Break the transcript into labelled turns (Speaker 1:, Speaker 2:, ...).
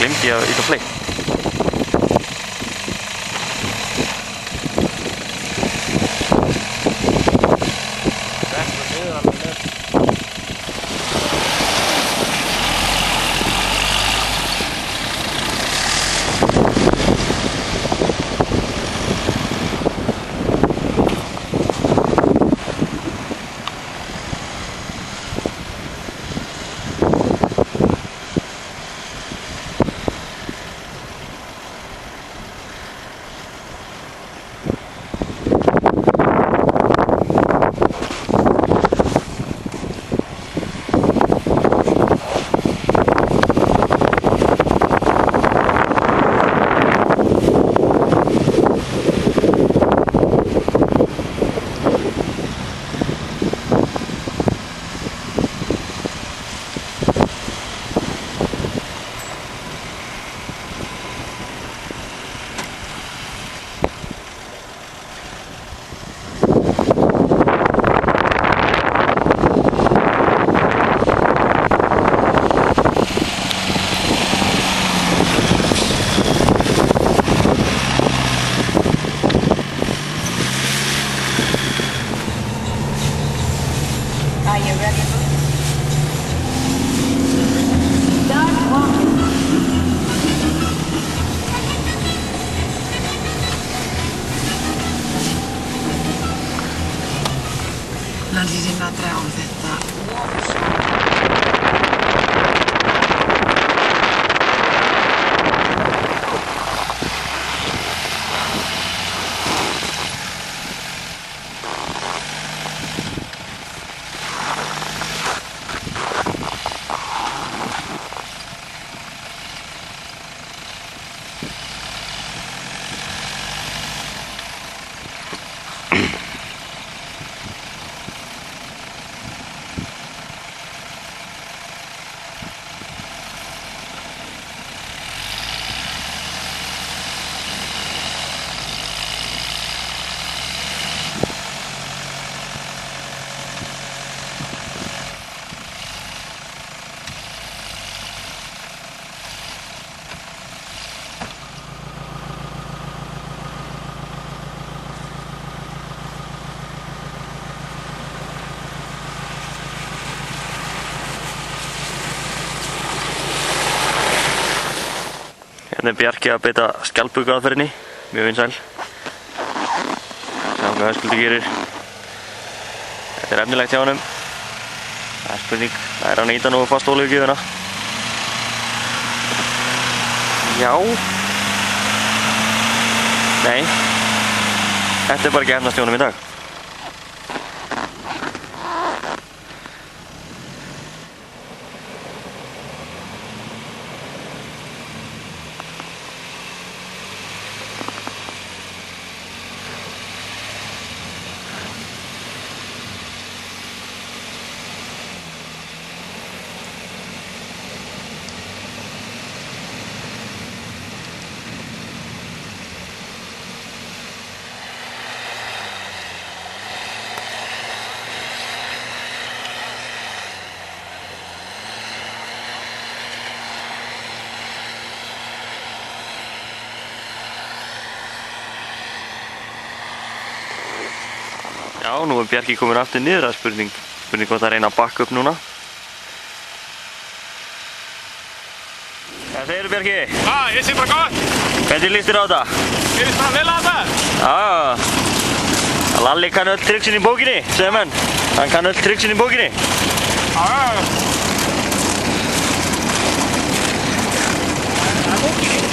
Speaker 1: glemdi ég að íta play.
Speaker 2: Lýsinn að draga á þetta.
Speaker 1: Hérna Bjarki að beita skjaldböku aðferðinni, mjög vinsæl. Sjáum hvað Höskuldur gerir. Þetta er efnilegt hjá honum. Það er spurning, það er að nýta nú fast olíugjöfuna. Já. Nei. Þetta er bara ekki efnast hjá honum í dag. Já, nú er Bjarki komin aftur niður, það er spurning hvort það reyna að bakka upp núna. Hvað segirðu Bjarki?
Speaker 3: Ég sé bara gott.
Speaker 1: Hvernig líst þér á þetta?
Speaker 3: Ég líst bara vel á þetta.
Speaker 1: Já, Lalli kann öll triksin í bókinni, segir menn. Hann kann öll triksin í bókinni.
Speaker 3: Það er bókinni.